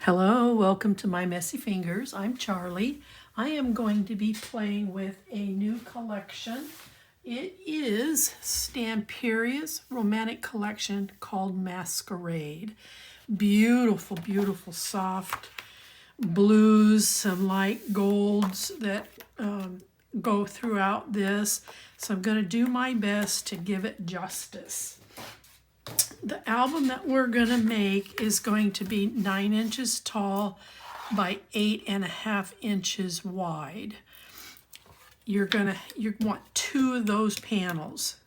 Hello, welcome to My Messy Fingers. I'm Charlie. I am going to be playing with a new collection. It is Stamperia's romantic collection called Masquerade. Beautiful, beautiful, soft blues, some light golds that go throughout this. So I'm going to do my best to give it justice. The album that we're going to make is going to be 9 inches tall by 8.5 inches wide. You want 2 of those panels.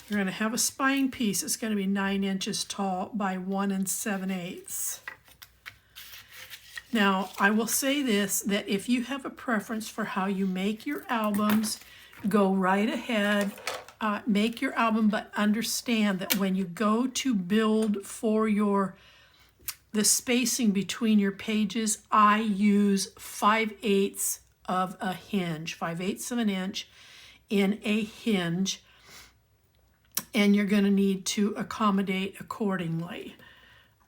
You're going to have a spine piece. It's going to be 9 inches tall by 1 7/8. Now, I will say this, that if you have a preference for how you make your albums, go right ahead. Make your album, but understand that when you go to build for the spacing between your pages, I use 5/8 of a hinge, 5/8 of an inch in a hinge, and you're going to need to accommodate accordingly.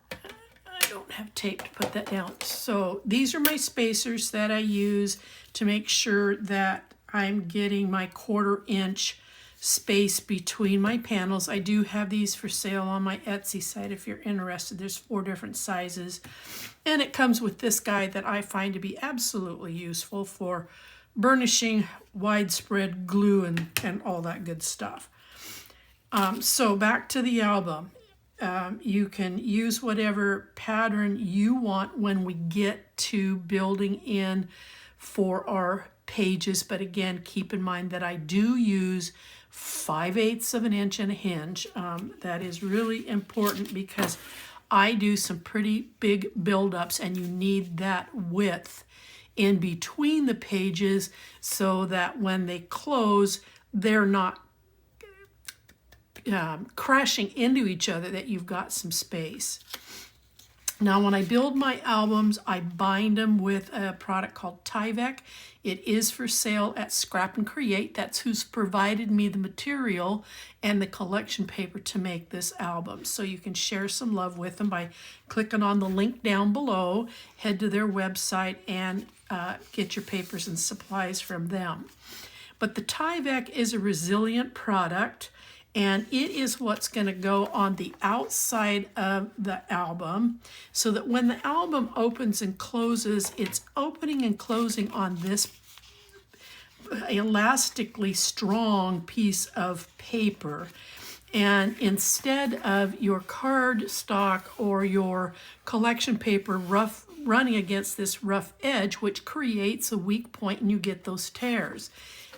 I don't have tape to put that down. So these are my spacers that I use to make sure that I'm getting my 1/4 inch space between my panels. I do have these for sale on my Etsy site if you're interested. There's 4 different sizes, and it comes with this guide that I find to be absolutely useful for burnishing, widespread glue, and all that good stuff. So back to the album. You can use whatever pattern you want when we get to building in for our pages, but again, keep in mind that I do use 5/8 of an inch and a hinge. That is really important because I do some pretty big buildups, and you need that width in between the pages so that when they close, they're not crashing into each other, that you've got some space. Now, when I build my albums, I bind them with a product called Tyvek. It is for sale at Scrap and Create. That's who's provided me the material and the collection paper to make this album. So you can share some love with them by clicking on the link down below, head to their website, and get your papers and supplies from them. But the Tyvek is a resilient product, and it is what's going to go on the outside of the album, so that when the album opens and closes, it's opening and closing on this elastically strong piece of paper. And instead of your card stock or your collection paper running against this rough edge, which creates a weak point and you get those tears,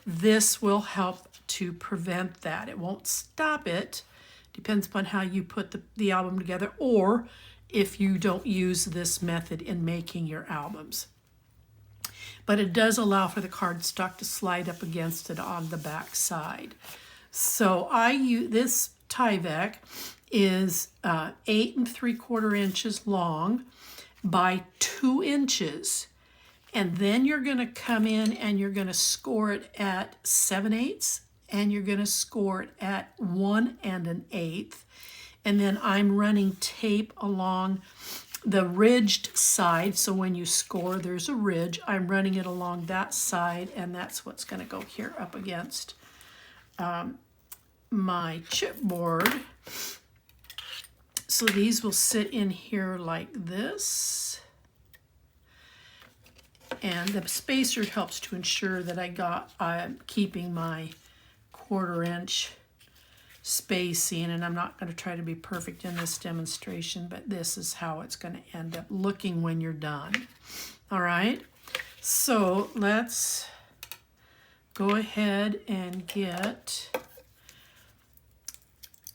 this will help to prevent that. It won't stop it. Depends upon how you put the album together, or if you don't use this method in making your albums. But it does allow for the cardstock to slide up against it on the back side. So this Tyvek is 8 3/4 inches long by 2 inches. And then you're going to come in and you're going to score it at 7/8, and you're going to score it at 1 1/8. And then I'm running tape along the ridged side. So when you score, there's a ridge. I'm running it along that side, and that's what's going to go here up against my chipboard. So these will sit in here like this. And the spacer helps to ensure that I'm keeping my 1/4 inch spacing, and I'm not going to try to be perfect in this demonstration, but this is how it's going to end up looking when you're done. All right, so let's go ahead and get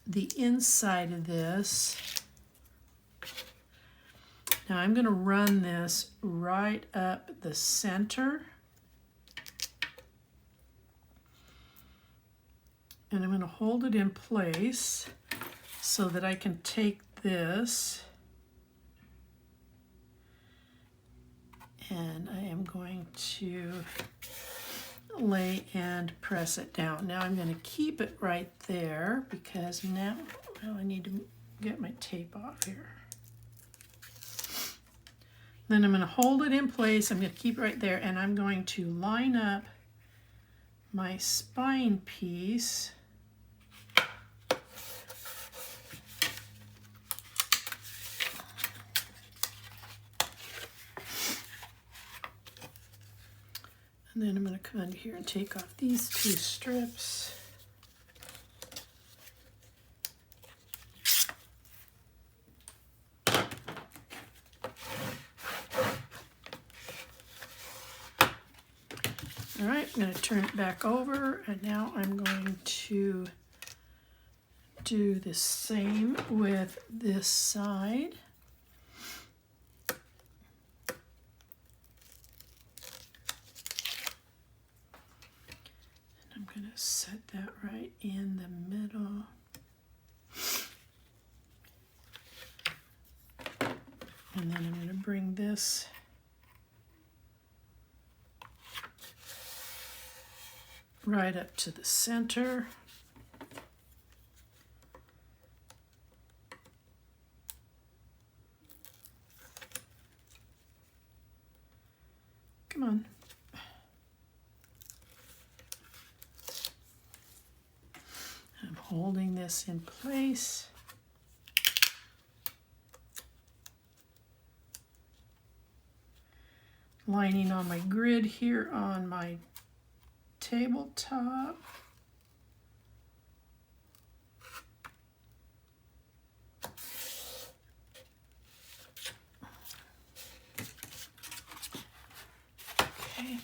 the inside of this. Now I'm going to run this right up the center. And I'm going to hold it in place so that I can take this and I am going to lay and press it down. Now I'm going to keep it right there because now I need to get my tape off here. Then I'm going to hold it in place. I'm going to keep it right there, and I'm going to line up my spine piece. And then I'm going to come under here and take off these two strips. All right, I'm going to turn it back over, and now I'm going to do the same with this side. And I'm going to set that right in the middle. And then I'm going to bring this right up to the center. Come on. I'm holding this in place. Lining on my grid here on my tabletop. Okay.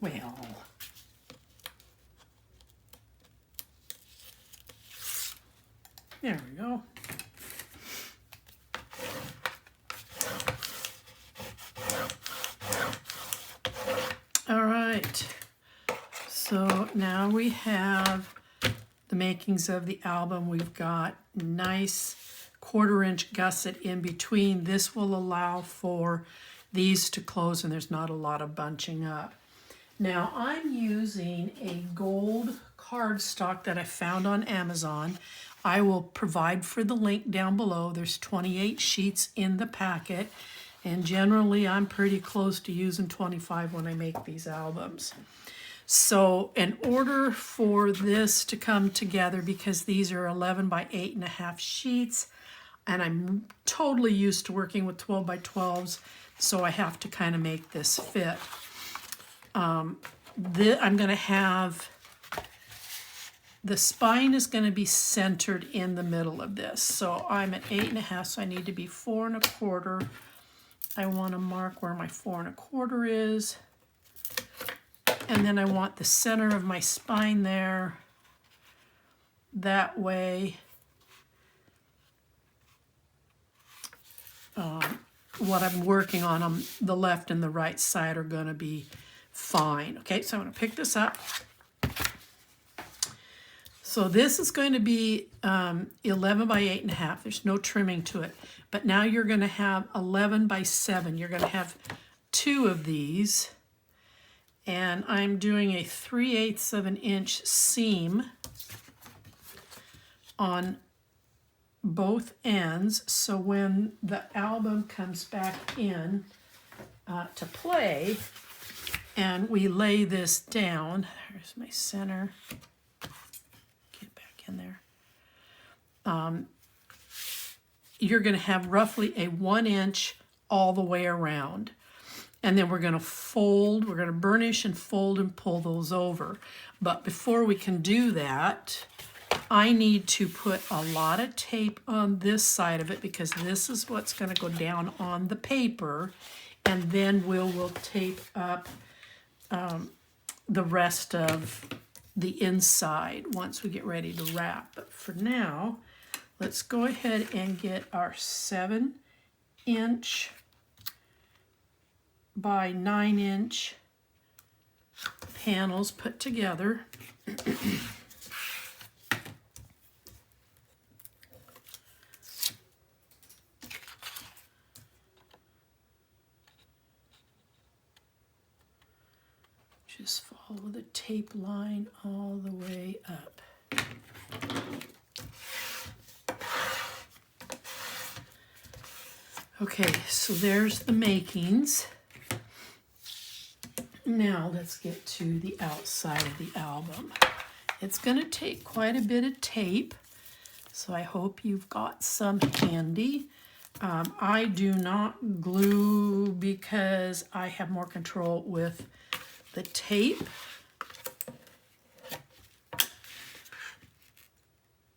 Well, there we go. All right, so now we have the makings of the album. We've got nice 1/4-inch gusset in between. This will allow for these to close and there's not a lot of bunching up. Now I'm using a gold cardstock that I found on Amazon. I will provide for the link down below. There's 28 sheets in the packet, and generally I'm pretty close to using 25 when I make these albums. So in order for this to come together, because these are 11 by 8.5 sheets, and I'm totally used to working with 12 by 12s, so I have to kind of make this fit. I'm going to have, the spine is going to be centered in the middle of this. So I'm at 8.5, so I need to be 4 1/4. I want to mark where my 4 1/4 is. And then I want the center of my spine there. That way, what I'm working on the left and the right side are going to be fine. Okay, so I'm going to pick this up. So this is going to be 11 by 8.5. There's no trimming to it. But now you're going to have 11 by 7. You're going to have 2 of these. And I'm doing a 3/8 of an inch seam on both ends. So when the album comes back in to play, and we lay this down, there's my center, get back in there. You're going to have roughly a 1 inch all the way around. And then we're going to fold, we're going to burnish and fold and pull those over. But before we can do that, I need to put a lot of tape on this side of it, because this is what's going to go down on the paper. And then we'll tape up the rest of the inside once we get ready to wrap. But for now, let's go ahead and get our 7-inch by 9-inch panels put together. Just follow the tape line all the way up. Okay, so there's the makings. Now let's get to the outside of the album. It's going to take quite a bit of tape, so I hope you've got some handy. I do not glue because I have more control with the tape.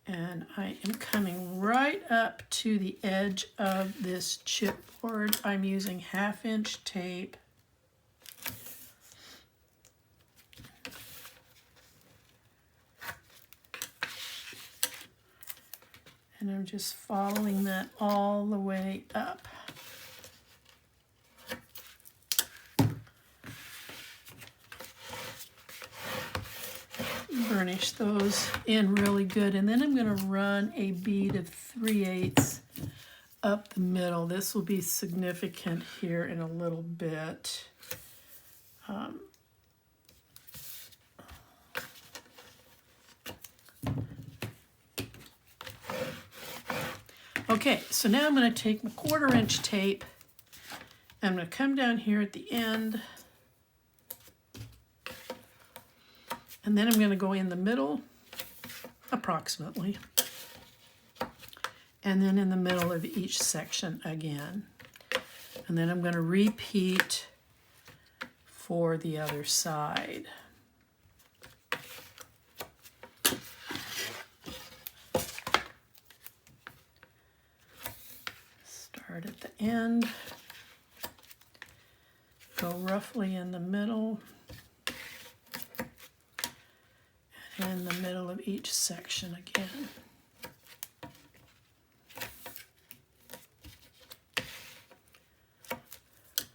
And I am coming right up to the edge of this chipboard. I'm using 1/2 inch tape. And I'm just following that all the way up. Burnish those in really good, and then I'm going to run a bead of 3/8 up the middle. This will be significant here in a little bit. Okay, so now I'm going to take my 1/4 inch tape. I'm going to come down here at the end. And then I'm going to go in the middle, approximately. And then in the middle of each section again. And then I'm going to repeat for the other side. Start at the end. Go roughly in the middle. In the middle of each section again.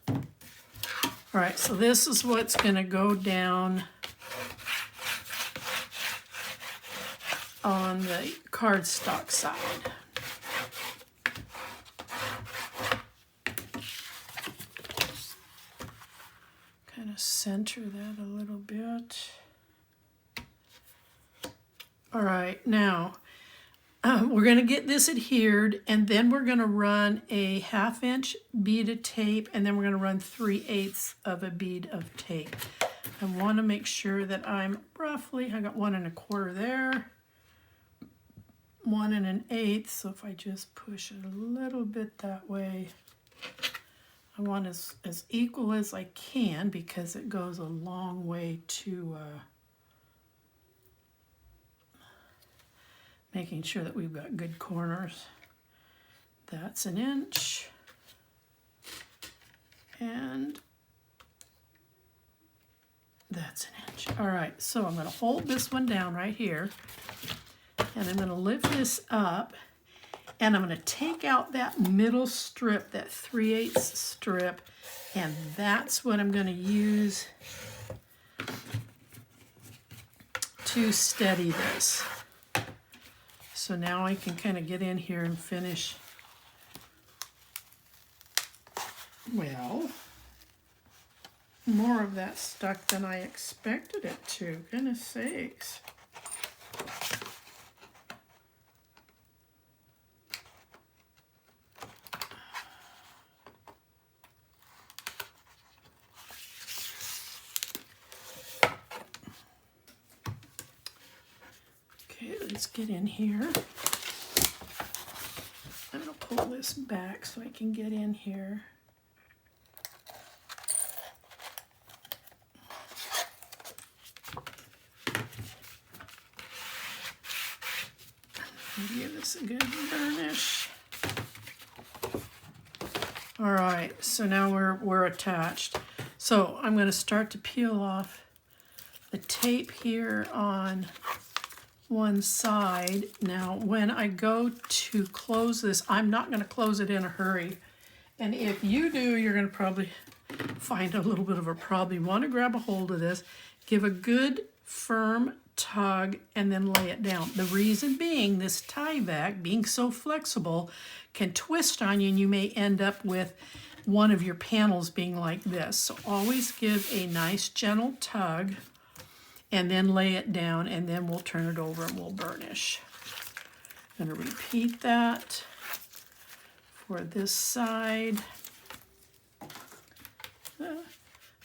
All right, so this is what's going to go down on the cardstock side. Kind of center that a little bit. All right, now we're going to get this adhered, and then we're going to run a 1/2 inch bead of tape, and then we're going to run 3/8 of a bead of tape. I want to make sure that I'm roughly, I got 1 1/4 there, 1 1/8, so if I just push it a little bit that way, I want as equal as I can because it goes a long way to making sure that we've got good corners. That's 1 inch. And that's 1 inch. All right, so I'm going to hold this one down right here. And I'm going to lift this up. And I'm going to take out that middle strip, that 3/8 strip. And that's what I'm going to use to steady this. So now I can kind of get in here and finish, well, more of that stuck than I expected it to, goodness sakes. Let's get in here. I'm going to pull this back so I can get in here. Give this a good burnish. All right, so now we're attached. So I'm going to start to peel off the tape here on one side. Now when I go to close this, I'm not going to close it in a hurry, and if you do, you're going to probably find a little bit of a problem. You want to grab a hold of this, give a good firm tug, and then lay it down. The reason being, this Tyvek, being so flexible, can twist on you, and you may end up with one of your panels being like this. So always give a nice gentle tug and then lay it down, and then we'll turn it over and we'll burnish. I'm going to repeat that for this side.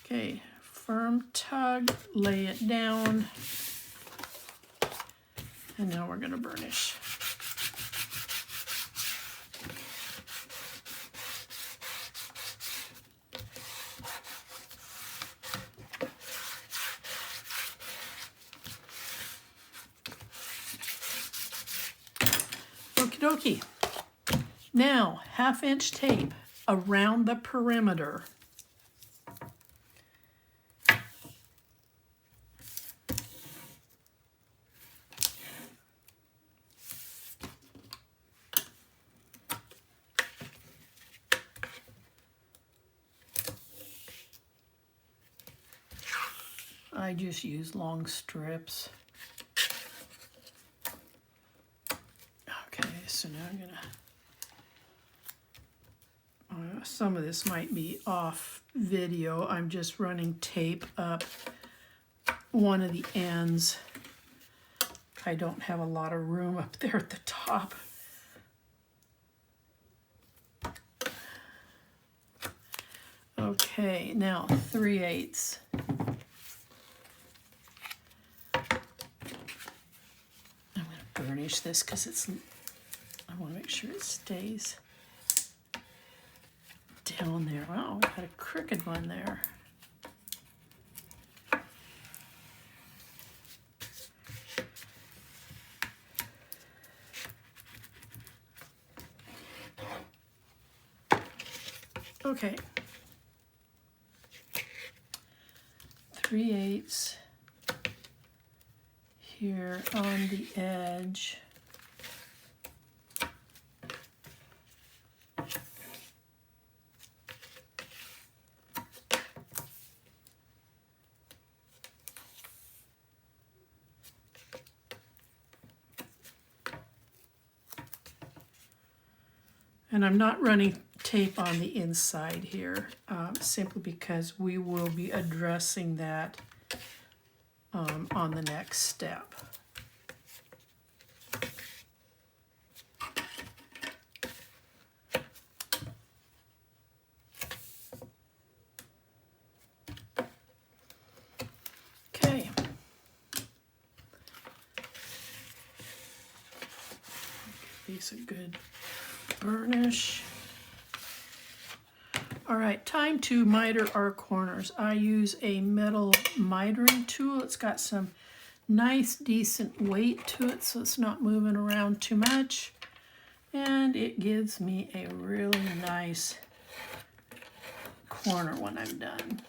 Okay, firm tug, lay it down, and now we're going to burnish. Okie dokie. Now, 1/2 inch tape around the perimeter. I just use long strips. Okay, so now I'm gonna, some of this might be off video. I'm just running tape up one of the ends. I don't have a lot of room up there at the top. Okay, now 3/8. I'm going to burnish this because I want to make sure it stays down there. Wow, we got a crooked one there. Okay. 3/8 here on the edge. And I'm not running tape on the inside here, simply because we will be addressing that on the next step. Okay. Give these a good burnish. All right, time to miter our corners. I use a metal mitering tool. It's got some nice, decent weight to it, so it's not moving around too much. And it gives me a really nice corner when I'm done.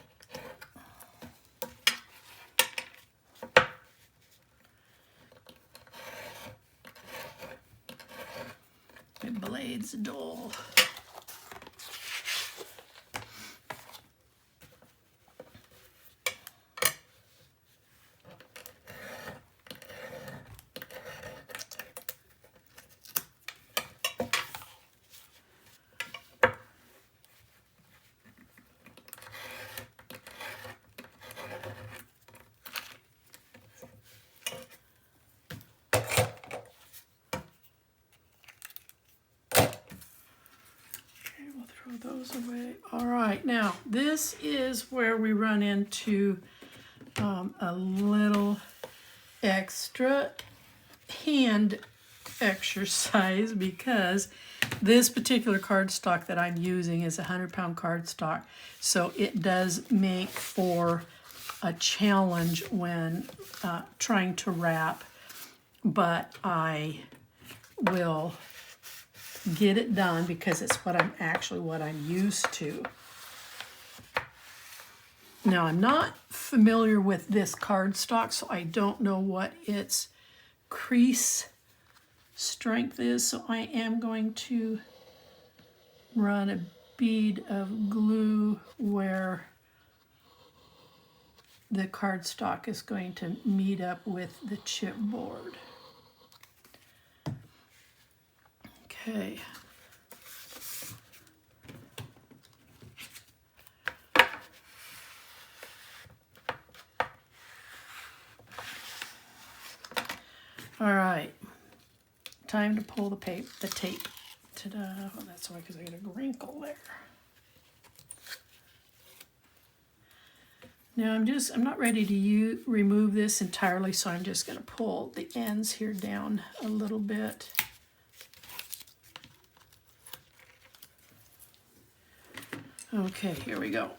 My blade's dull. Those away. All right, now this is where we run into a little extra hand exercise, because this particular cardstock that I'm using is a 100-pound cardstock, so it does make for a challenge when trying to wrap, but I will get it done because it's what I'm used to. Now, I'm not familiar with this cardstock, so I don't know what its crease strength is, so I am going to run a bead of glue where the cardstock is going to meet up with the chipboard. Okay. All right, time to pull the tape. Ta-da! Oh, that's why, because I got a wrinkle there. Now I'm not ready to remove this entirely, so I'm just going to pull the ends here down a little bit. Okay, here we go.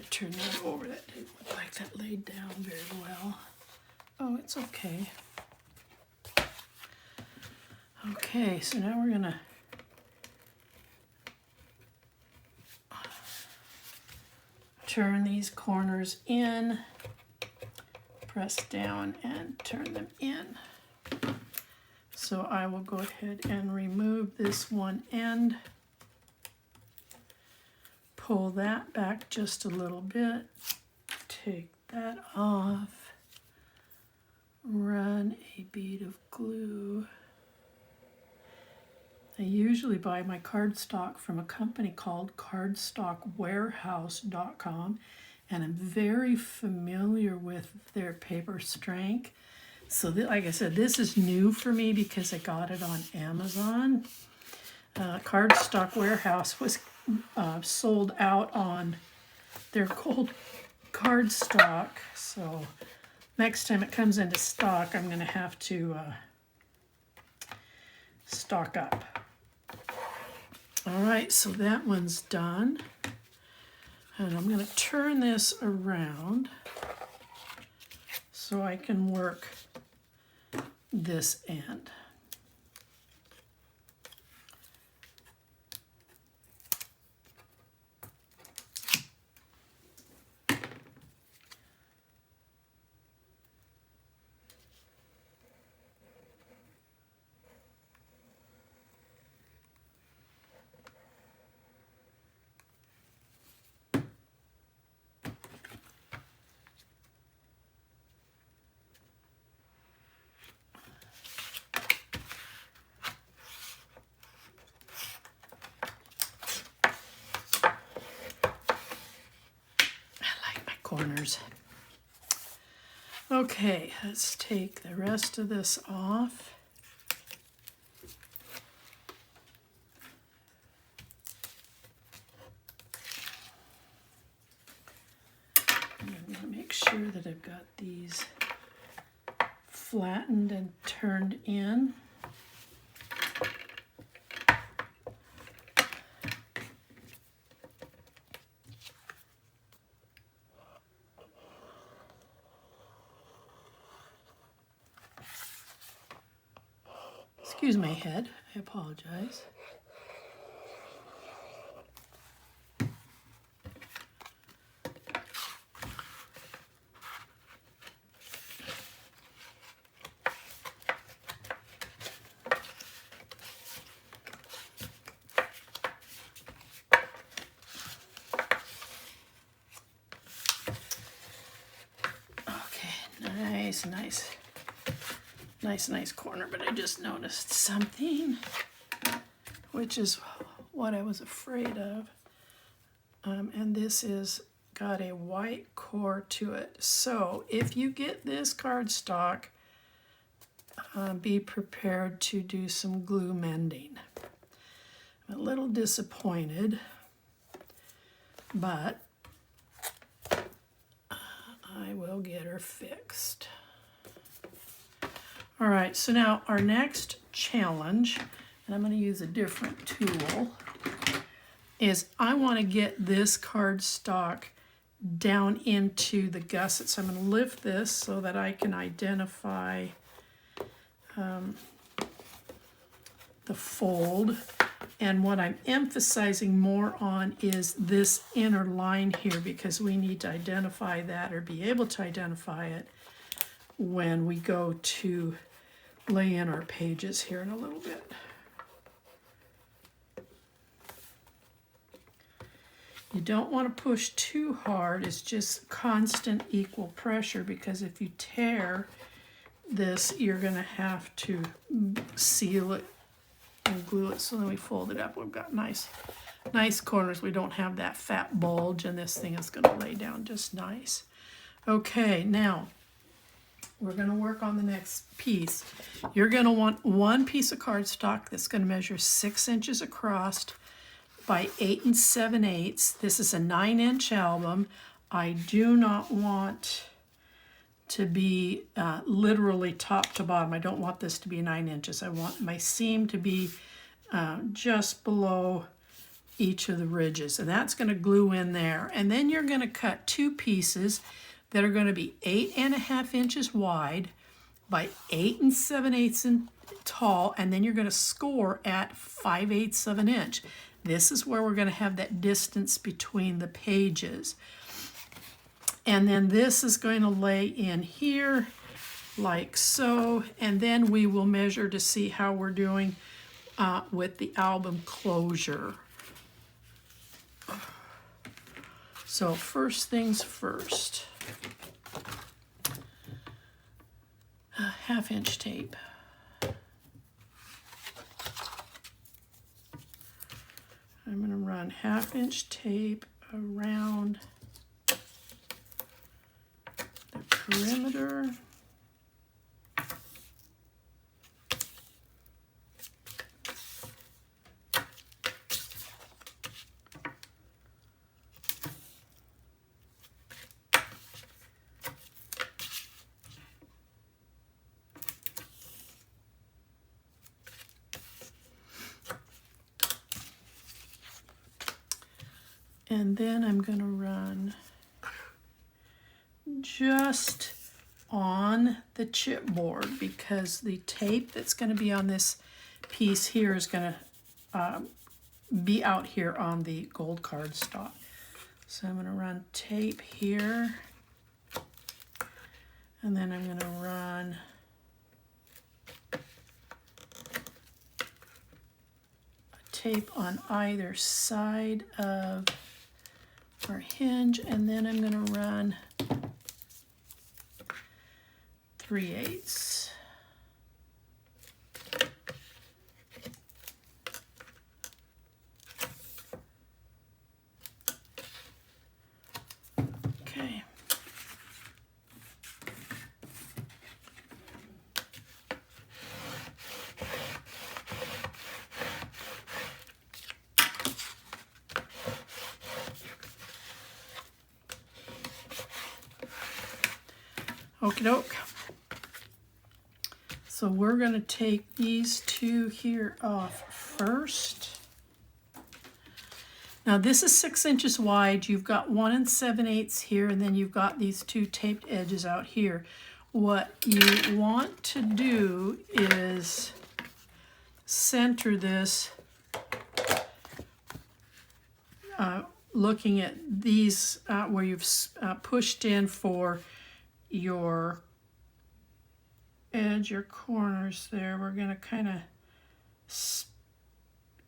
Turn that over. That didn't look like that laid down very well. Oh, it's okay. Okay, so now we're gonna turn these corners in, press down and turn them in. So I will go ahead and remove this one end. Pull that back just a little bit, take that off, run a bead of glue. I usually buy my cardstock from a company called cardstockwarehouse.com, and I'm very familiar with their paper strength. So like I said, this is new for me because I got it on Amazon. Cardstock Warehouse was sold out on their cold cardstock, so next time it comes into stock, I'm going to have to stock up. All right, so that one's done, and I'm going to turn this around so I can work this end. Corners. Okay, let's take the rest of this off. And I'm going to make sure that I've got these flattened and turned in. Excuse my head, I apologize. Okay, nice corner, but I just noticed something, which is what I was afraid of. And this is got a white core to it. So if you get this cardstock, be prepared to do some glue mending. I'm a little disappointed, but I will get her fixed. All right, so now our next challenge, and I'm going to use a different tool, is I want to get this cardstock down into the gusset. So I'm going to lift this so that I can identify the fold. And what I'm emphasizing more on is this inner line here, because we need to identify that, or be able to identify it, when we go to lay in our pages here in a little bit. You don't want to push too hard. It's just constant equal pressure, because if you tear this, you're going to have to seal it and glue it. So then we fold it up. We've got nice corners. We don't have that fat bulge, and this thing is going to lay down just nice. Okay, now we're going to work on the next piece. You're going to want one piece of cardstock that's going to measure 6 inches across by 8 7/8. This is a 9-inch album. I do not want to be literally top to bottom. I don't want this to be 9 inches. I want my seam to be just below each of the ridges, and that's going to glue in there. And then you're going to cut 2 pieces that are going to be 8.5 inches wide by 8 7/8 tall, and then you're going to score at 5/8 of an inch. This is where we're going to have that distance between the pages. And then this is going to lay in here like so, and then we will measure to see how we're doing with the album closure. So first things first, 1/2 inch tape. I'm going to run 1/2 inch tape around the perimeter. And then I'm going to run just on the chipboard, because the tape that's going to be on this piece here is going to be out here on the gold cardstock. So I'm going to run tape here, and then I'm going to run tape on either side of our hinge, and then I'm going to run 3/8. Okay. Okie doke. So we're going to take these 2 here off first. Now this is 6 inches wide. You've got 1 7/8 here, and then you've got these 2 taped edges out here. What you want to do is center this, looking at these where you've pushed in for your edge, your corners there. We're going to kind of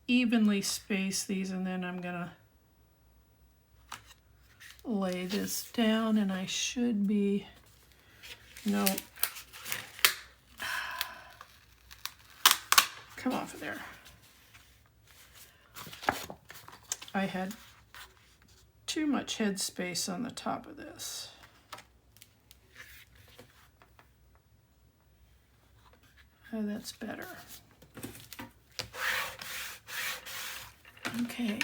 evenly space these, and then I'm going to lay this down, and I should be, no, come off of there. I had too much head space on the top of this. Oh, that's better. Okay.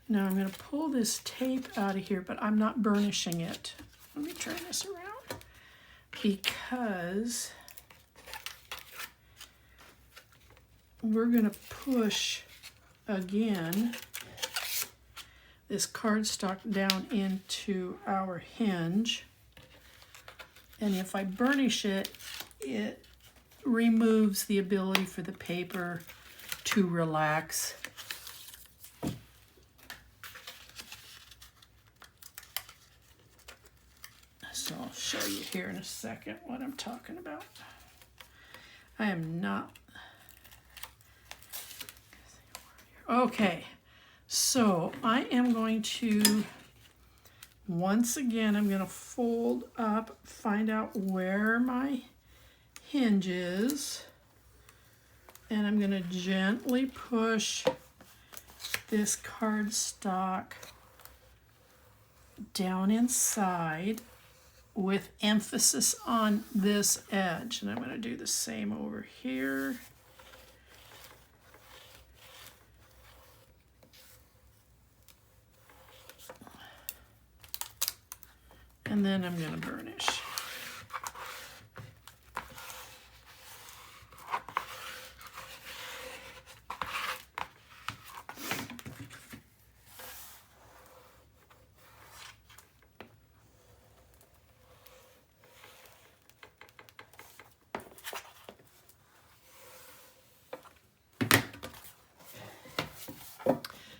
Now I'm going to pull this tape out of here, but I'm not burnishing it. Let me turn this around, because we're going to push again this cardstock down into our hinge. And if I burnish it, it removes the ability for the paper to relax. So I'll show you here in a second what I'm talking about. I am not Okay, so I am going to, once again, I'm going to fold up, find out where my hinge is, and I'm going to gently push this cardstock down inside with emphasis on this edge. And I'm going to do the same over here. And then I'm going to burnish.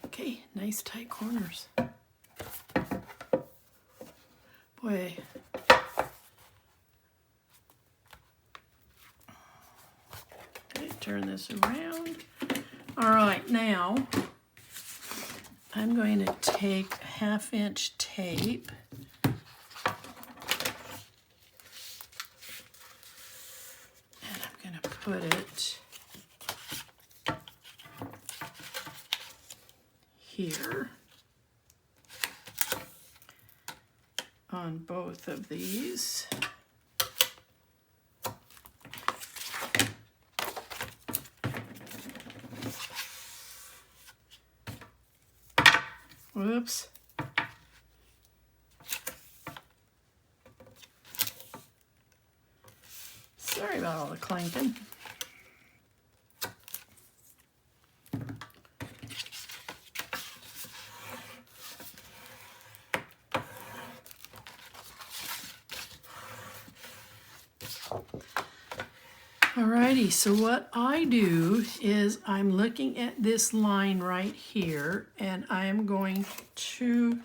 Okay, nice tight corners. Boy. Okay, turn this around. All right, now I'm going to take 1/2-inch tape and I'm going to put it here on both of these. Whoops. Sorry about all the clanking. Alrighty, so what I do is I'm looking at this line right here, and I am going to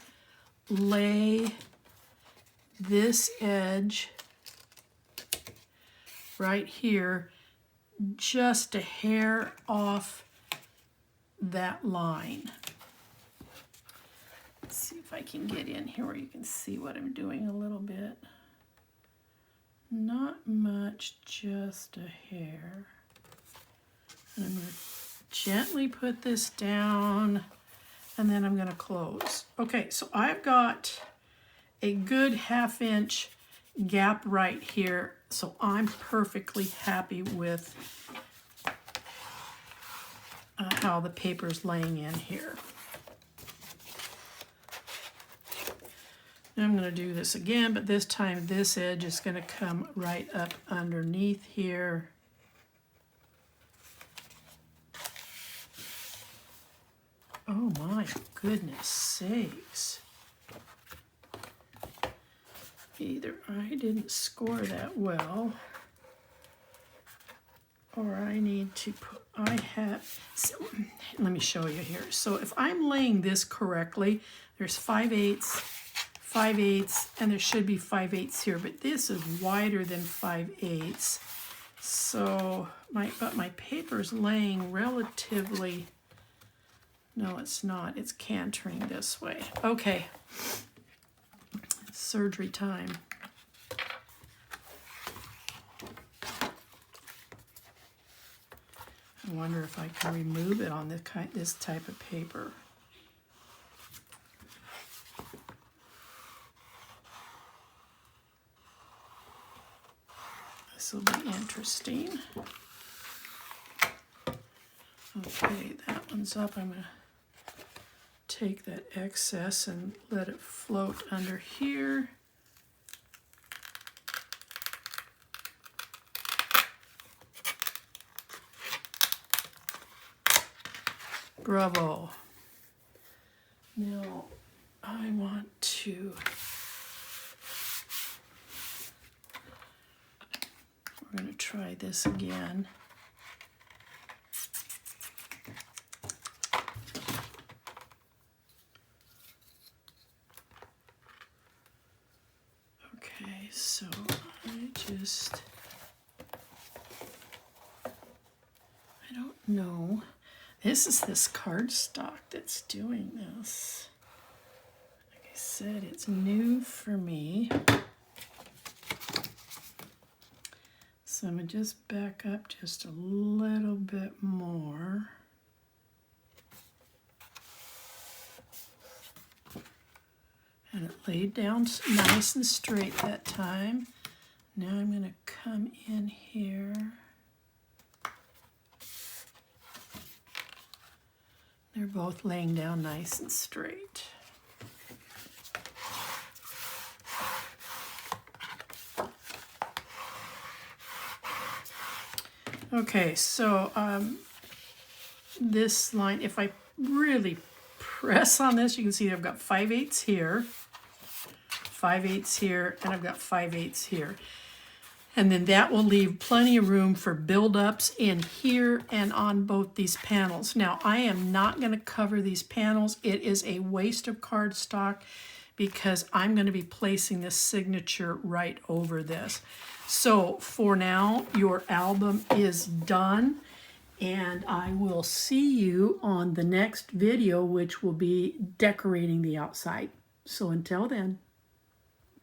lay this edge right here just a hair off that line. Let's see if I can get in here where you can see what I'm doing a little bit. Not much, just a hair. And I'm going to gently put this down, and then I'm going to close. Okay, so I've got a good 1/2-inch gap right here, so I'm perfectly happy with how the paper's laying in here. I'm going to do this again, but this time this edge is going to come right up underneath here. Oh my goodness sakes. Either I didn't score that well, or I need to put, so, let me show you here. So if I'm laying this correctly, there's 5/8, 5/8, and there should be 5/8 here, but this is wider than 5/8. So but my paper's laying relatively, no it's not, it's cantering this way. Okay, surgery time. I wonder if I can remove it on this type of paper. This will be interesting. Okay, that one's up. I'm going to take that excess and let it float under here. Bravo. Now I want to, we're going to try this again. Okay, so I don't know. This is this cardstock that's doing this. Like I said, it's new for me. So I'm going to just back up just a little bit more. And it laid down nice and straight that time. Now I'm going to come in here. They're both laying down nice and straight. Okay, so this line, if I really press on this, you can see I've got 5/8 here, 5/8 here, and I've got 5/8 here. And then that will leave plenty of room for build-ups in here and on both these panels. Now, I am not going to cover these panels. It is a waste of cardstock because I'm going to be placing this signature right over this. So for now, your album is done, and I will see you on the next video, which will be decorating the outside. So until then.